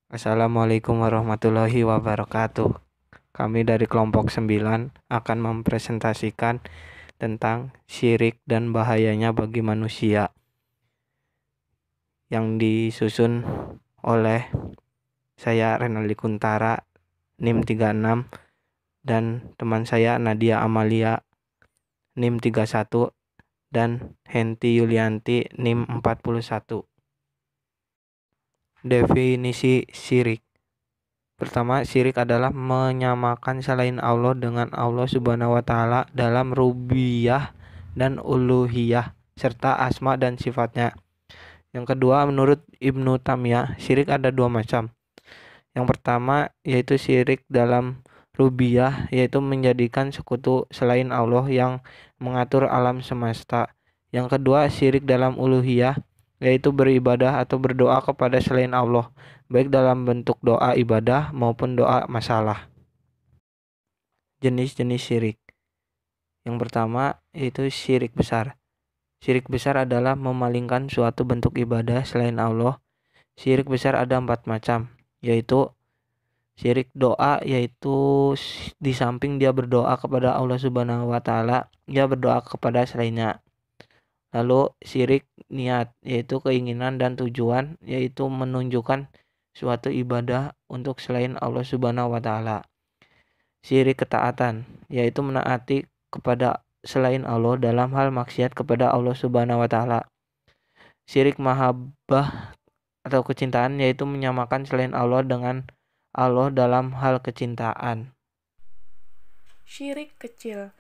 Assalamualaikum warahmatullahi wabarakatuh. Kami dari kelompok 9 akan mempresentasikan tentang syirik dan bahayanya bagi manusia yang disusun oleh saya Renaldi Kuntara NIM 36 dan teman saya Nadia Amalia NIM 31 dan Henti Yulianti NIM 41. Definisi syirik. Pertama, syirik adalah menyamakan selain Allah dengan Allah Subhanahu wa taala dalam rububiyah dan uluhiyah serta asma dan sifatnya. Yang kedua, menurut Ibnu Taimiyah, syirik ada dua macam. Yang pertama yaitu syirik dalam rububiyah, yaitu menjadikan sekutu selain Allah yang mengatur alam semesta. Yang kedua, syirik dalam uluhiyah, yaitu beribadah atau berdoa kepada selain Allah, baik dalam bentuk doa ibadah maupun doa masalah. Jenis-jenis syirik. Yang pertama yaitu syirik besar. Syirik besar adalah memalingkan suatu bentuk ibadah selain Allah. Syirik besar ada 4 macam, yaitu syirik doa, yaitu di samping dia berdoa kepada Allah Subhanahu wa taala, dia berdoa kepada selainnya. Lalu syirik niat, yaitu keinginan dan tujuan, yaitu menunjukkan suatu ibadah untuk selain Allah Subhanahu wa taala. Syirik ketaatan, yaitu menaati kepada selain Allah dalam hal maksiat kepada Allah Subhanahu wa taala. Syirik mahabbah atau kecintaan, yaitu menyamakan selain Allah dengan Allah dalam hal kecintaan. Syirik kecil.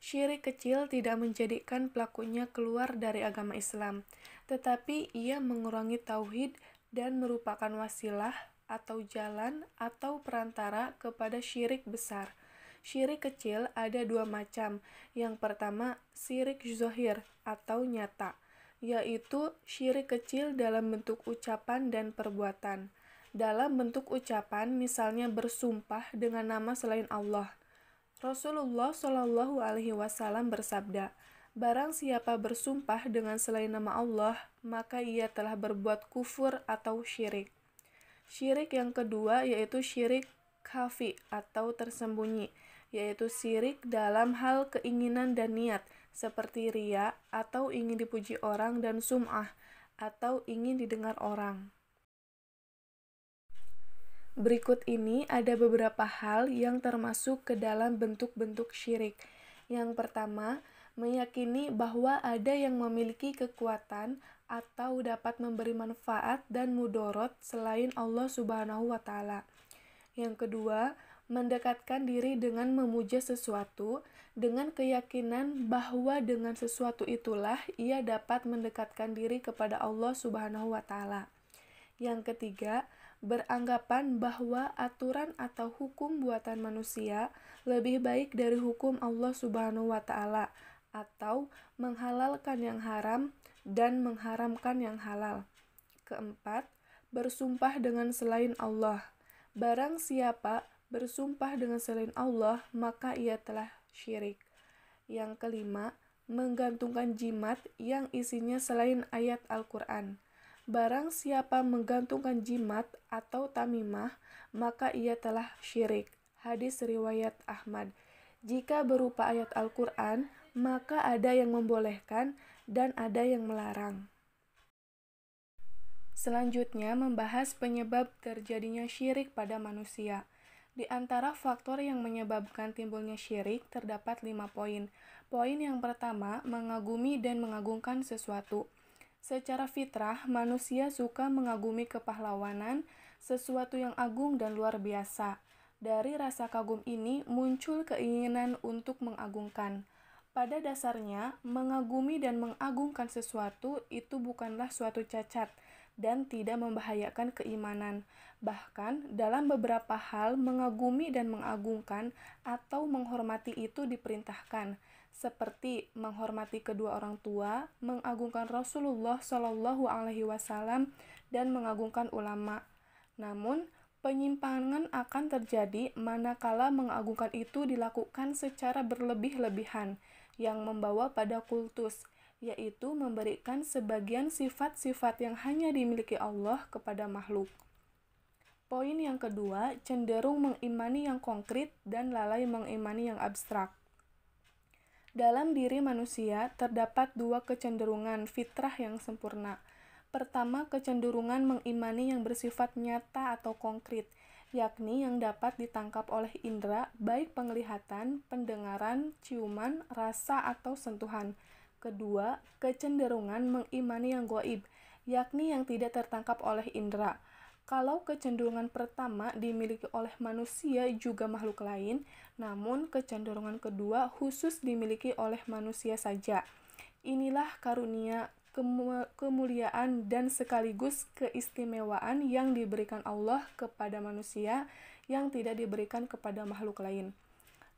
Syirik kecil tidak menjadikan pelakunya keluar dari agama Islam, tetapi ia mengurangi tauhid dan merupakan wasilah atau jalan atau perantara kepada syirik besar. Syirik kecil ada dua macam. Yang pertama, syirik zohir atau nyata, yaitu syirik kecil dalam bentuk ucapan dan perbuatan. Dalam bentuk ucapan, misalnya bersumpah dengan nama selain Allah. Rasulullah Shallallahu Alaihi Wasallam bersabda, "Barang siapa bersumpah dengan selain nama Allah, maka ia telah berbuat kufur atau syirik." Syirik yang kedua yaitu syirik khafi atau tersembunyi, yaitu syirik dalam hal keinginan dan niat, seperti riya atau ingin dipuji orang dan sum'ah atau ingin didengar orang. Berikut ini ada beberapa hal yang termasuk ke dalam bentuk-bentuk syirik. Yang pertama, meyakini bahwa ada yang memiliki kekuatan atau dapat memberi manfaat dan mudorot selain Allah Subhanahu wa taala. Yang kedua, mendekatkan diri dengan memuja sesuatu dengan keyakinan bahwa dengan sesuatu itulah ia dapat mendekatkan diri kepada Allah Subhanahu wa taala. Yang ketiga, beranggapan bahwa aturan atau hukum buatan manusia lebih baik dari hukum Allah Subhanahu wa taala, atau menghalalkan yang haram dan mengharamkan yang halal. Keempat, bersumpah dengan selain Allah. Barang siapa bersumpah dengan selain Allah, maka ia telah syirik. Yang kelima, menggantungkan jimat yang isinya selain ayat Al-Quran. Barang siapa menggantungkan jimat atau tamimah, maka ia telah syirik. Hadis riwayat Ahmad. Jika berupa ayat Al-Quran, maka ada yang membolehkan dan ada yang melarang. Selanjutnya membahas penyebab terjadinya syirik pada manusia. Di antara faktor yang menyebabkan timbulnya syirik terdapat 5 poin. Poin yang pertama, mengagumi dan mengagungkan sesuatu. Secara fitrah, manusia suka mengagumi kepahlawanan, sesuatu yang agung dan luar biasa. Dari rasa kagum ini muncul keinginan untuk mengagungkan. Pada dasarnya, mengagumi dan mengagungkan sesuatu itu bukanlah suatu cacat dan tidak membahayakan keimanan. Bahkan, dalam beberapa hal, mengagumi dan mengagungkan atau menghormati itu diperintahkan, seperti menghormati kedua orang tua, mengagungkan Rasulullah Shallallahu Alaihi Wasallam, dan mengagungkan ulama. Namun, penyimpangan akan terjadi manakala mengagungkan itu dilakukan secara berlebih-lebihan, yang membawa pada kultus, yaitu memberikan sebagian sifat-sifat yang hanya dimiliki Allah kepada makhluk. Poin yang kedua, cenderung mengimani yang konkret dan lalai mengimani yang abstrak. Dalam diri manusia terdapat dua kecenderungan fitrah yang sempurna. Pertama, kecenderungan mengimani yang bersifat nyata atau konkret, yakni yang dapat ditangkap oleh indera, baik penglihatan, pendengaran, ciuman, rasa, atau sentuhan. Kedua, kecenderungan mengimani yang gaib, yakni yang tidak tertangkap oleh indera. Kalau kecenderungan pertama dimiliki oleh manusia juga makhluk lain, namun kecenderungan kedua khusus dimiliki oleh manusia saja. Inilah karunia, kemuliaan, dan sekaligus keistimewaan yang diberikan Allah kepada manusia yang tidak diberikan kepada makhluk lain.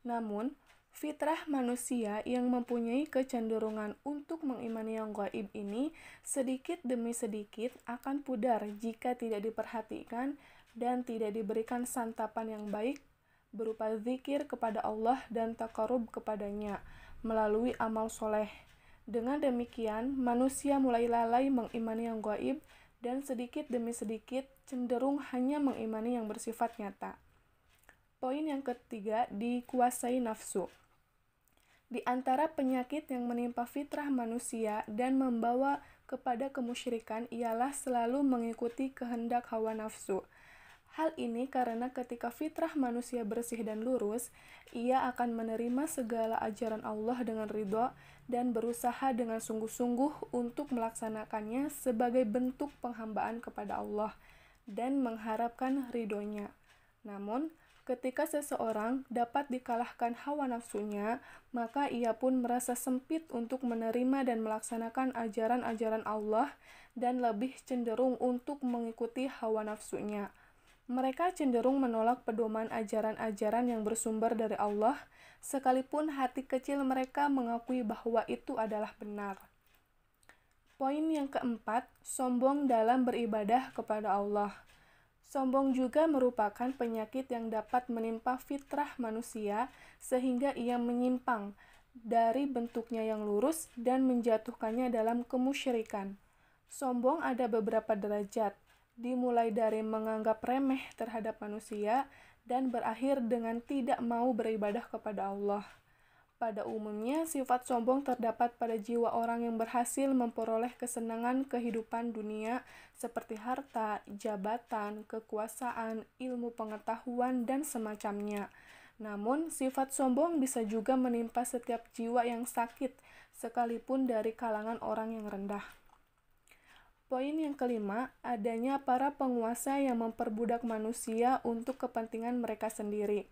Namun, fitrah manusia yang mempunyai kecenderungan untuk mengimani yang gaib ini sedikit demi sedikit akan pudar jika tidak diperhatikan dan tidak diberikan santapan yang baik berupa zikir kepada Allah dan taqarrub kepadanya melalui amal soleh. Dengan demikian, manusia mulai lalai mengimani yang gaib dan sedikit demi sedikit cenderung hanya mengimani yang bersifat nyata. Poin yang ketiga, dikuasai nafsu. Di antara penyakit yang menimpa fitrah manusia dan membawa kepada kemusyrikan ialah selalu mengikuti kehendak hawa nafsu. Hal ini karena ketika fitrah manusia bersih dan lurus, ia akan menerima segala ajaran Allah dengan ridho dan berusaha dengan sungguh-sungguh untuk melaksanakannya sebagai bentuk penghambaan kepada Allah dan mengharapkan ridhonya. Namun, ketika seseorang dapat dikalahkan hawa nafsunya, maka ia pun merasa sempit untuk menerima dan melaksanakan ajaran-ajaran Allah dan lebih cenderung untuk mengikuti hawa nafsunya. Mereka cenderung menolak pedoman ajaran-ajaran yang bersumber dari Allah, sekalipun hati kecil mereka mengakui bahwa itu adalah benar. Poin yang keempat, sombong dalam beribadah kepada Allah. Sombong juga merupakan penyakit yang dapat menimpa fitrah manusia sehingga ia menyimpang dari bentuknya yang lurus dan menjatuhkannya dalam kemusyrikan. Sombong ada beberapa derajat, dimulai dari menganggap remeh terhadap manusia dan berakhir dengan tidak mau beribadah kepada Allah. Pada umumnya, sifat sombong terdapat pada jiwa orang yang berhasil memperoleh kesenangan kehidupan dunia seperti harta, jabatan, kekuasaan, ilmu pengetahuan, dan semacamnya. Namun, sifat sombong bisa juga menimpa setiap jiwa yang sakit, sekalipun dari kalangan orang yang rendah. Poin yang kelima, adanya para penguasa yang memperbudak manusia untuk kepentingan mereka sendiri.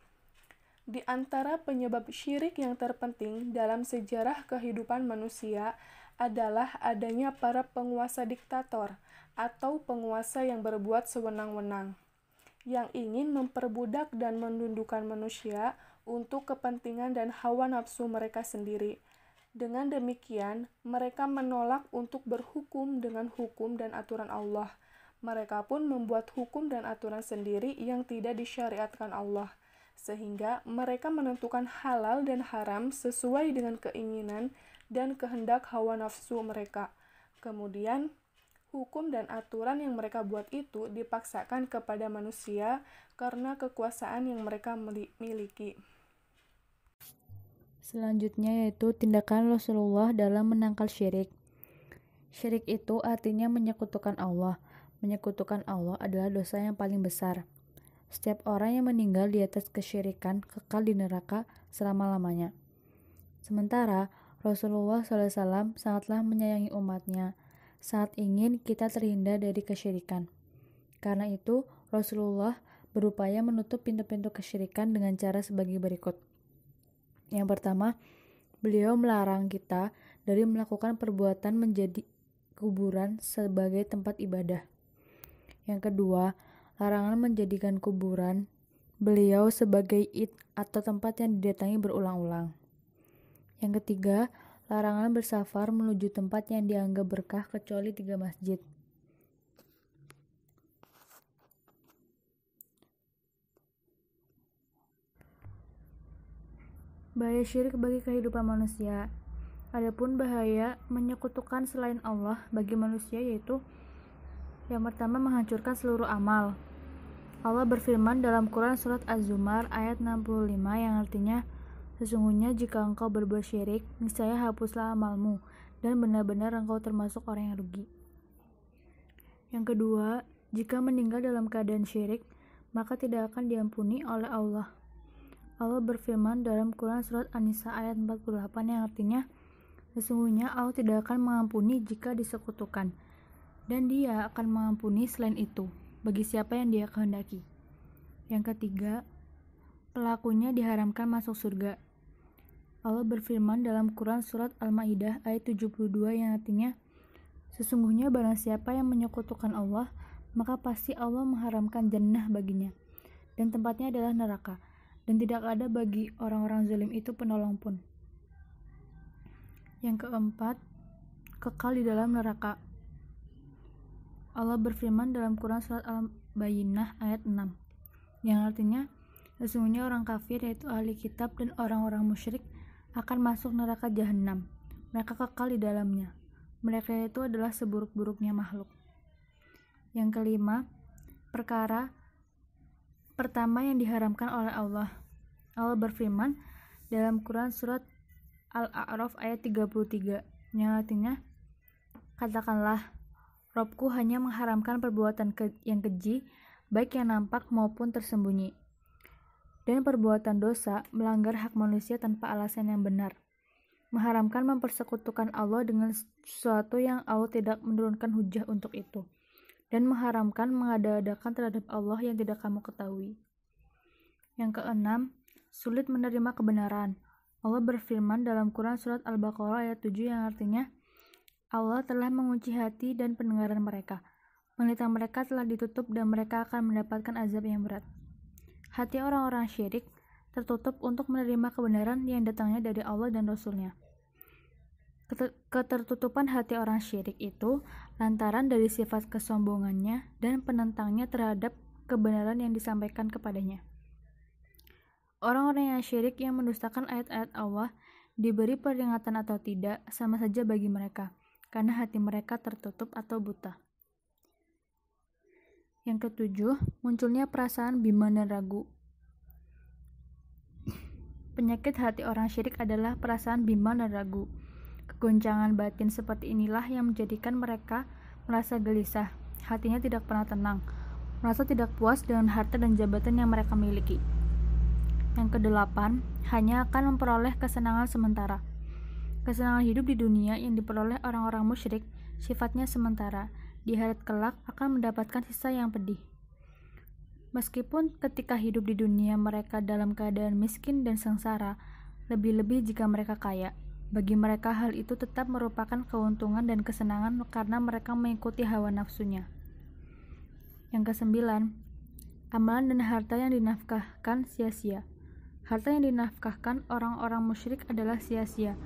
Di antara penyebab syirik yang terpenting dalam sejarah kehidupan manusia adalah adanya para penguasa diktator atau penguasa yang berbuat sewenang-wenang, yang ingin memperbudak dan menundukkan manusia untuk kepentingan dan hawa nafsu mereka sendiri. Dengan demikian, mereka menolak untuk berhukum dengan hukum dan aturan Allah. Mereka pun membuat hukum dan aturan sendiri yang tidak disyariatkan Allah, sehingga mereka menentukan halal dan haram sesuai dengan keinginan dan kehendak hawa nafsu mereka. Kemudian, hukum dan aturan yang mereka buat itu dipaksakan kepada manusia karena kekuasaan yang mereka miliki. Selanjutnya yaitu tindakan Rasulullah dalam menangkal syirik. Syirik itu artinya menyekutukan Allah. Menyekutukan Allah adalah dosa yang paling besar. Setiap orang yang meninggal di atas kesyirikan kekal di neraka selama-lamanya. Sementara Rasulullah SAW sangatlah menyayangi umatnya saat ingin kita terhindar dari kesyirikan. Karena itu, Rasulullah berupaya menutup pintu-pintu kesyirikan dengan cara sebagai berikut. Yang pertama, beliau melarang kita dari melakukan perbuatan menjadi kuburan sebagai tempat ibadah. Yang kedua, larangan menjadikan kuburan beliau sebagai id atau tempat yang didatangi berulang-ulang. Yang ketiga, larangan bersafar menuju tempat yang dianggap berkah kecuali 3 masjid. Bahaya syirik bagi kehidupan manusia. Adapun bahaya menyekutukan selain Allah bagi manusia yaitu yang pertama, menghancurkan seluruh amal. Allah berfirman dalam Quran surat Az-Zumar ayat 65 yang artinya, sesungguhnya jika engkau berbuat syirik, niscaya hapuslah amalmu dan benar-benar engkau termasuk orang yang rugi. Yang kedua, jika meninggal dalam keadaan syirik, maka tidak akan diampuni oleh Allah. Allah berfirman dalam Quran surat An-Nisa ayat 48 yang artinya, sesungguhnya Allah tidak akan mengampuni jika disekutukan, dan Dia akan mengampuni selain itu bagi siapa yang Dia kehendaki. Yang ketiga, pelakunya diharamkan masuk surga. Allah berfirman dalam Quran surat Al-Maidah ayat 72 yang artinya, sesungguhnya barang siapa yang menyekutukan Allah, maka pasti Allah mengharamkan jannah baginya, dan tempatnya adalah neraka, dan tidak ada bagi orang-orang zalim itu penolong pun. Yang keempat, kekal di dalam neraka. Allah berfirman dalam Quran surat Al-Bayyinah ayat 6 yang artinya, sesungguhnya orang kafir yaitu ahli kitab dan orang-orang musyrik akan masuk neraka jahanam. Mereka kekal di dalamnya. Mereka itu adalah seburuk-buruknya makhluk. Yang kelima, perkara pertama yang diharamkan oleh Allah. Allah berfirman dalam Quran surat Al-A'raf ayat 33 yang artinya, katakanlah, Robku hanya mengharamkan perbuatan yang keji, baik yang nampak maupun tersembunyi, dan perbuatan dosa melanggar hak manusia tanpa alasan yang benar, mengharamkan mempersekutukan Allah dengan sesuatu yang Allah tidak menurunkan hujah untuk itu, dan mengharamkan mengada-adakan terhadap Allah yang tidak kamu ketahui. Yang keenam, sulit menerima kebenaran. Allah berfirman dalam Quran surat Al-Baqarah ayat 7 yang artinya, Allah telah mengunci hati dan pendengaran mereka. Mata mereka telah ditutup dan mereka akan mendapatkan azab yang berat. Hati orang-orang syirik tertutup untuk menerima kebenaran yang datangnya dari Allah dan Rasul-Nya. Ketertutupan hati orang syirik itu lantaran dari sifat kesombongannya dan penentangnya terhadap kebenaran yang disampaikan kepadanya. Orang-orang yang syirik yang mendustakan ayat-ayat Allah diberi peringatan atau tidak sama saja bagi mereka, karena hati mereka tertutup atau buta. Yang ketujuh, munculnya perasaan bimbang dan ragu. Penyakit hati orang syirik adalah perasaan bimbang dan ragu. Kegoncangan batin seperti inilah yang menjadikan mereka merasa gelisah, hatinya tidak pernah tenang, merasa tidak puas dengan harta dan jabatan yang mereka miliki. Yang kedelapan, hanya akan memperoleh kesenangan sementara. Kesenangan hidup di dunia yang diperoleh orang-orang musyrik sifatnya sementara. Di akhirat kelak akan mendapatkan sisa yang pedih. Meskipun ketika hidup di dunia mereka dalam keadaan miskin dan sengsara, lebih-lebih jika mereka kaya, bagi mereka hal itu tetap merupakan keuntungan dan kesenangan karena mereka mengikuti hawa nafsunya. Yang kesembilan, amalan dan harta yang dinafkahkan sia-sia. Harta yang dinafkahkan orang-orang musyrik adalah sia-sia.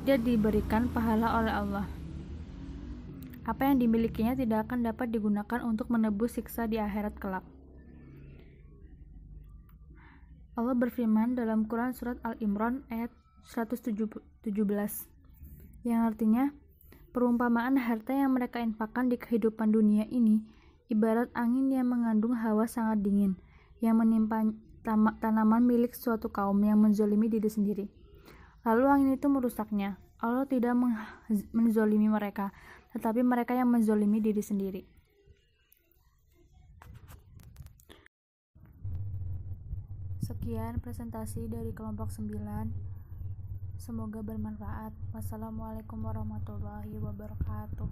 Dia diberikan pahala oleh Allah. Apa yang dimilikinya tidak akan dapat digunakan untuk menebus siksa di akhirat kelak. Allah berfirman dalam Quran surat Al-Imran ayat 117 yang artinya, perumpamaan harta yang mereka infakkan di kehidupan dunia ini ibarat angin yang mengandung hawa sangat dingin yang menimpa tanaman milik suatu kaum yang menzolimi diri sendiri. Lalu angin itu merusaknya. Allah tidak menzolimi mereka, tetapi mereka yang menzolimi diri sendiri. Sekian presentasi dari kelompok 9. Semoga bermanfaat. Wassalamualaikum warahmatullahi wabarakatuh.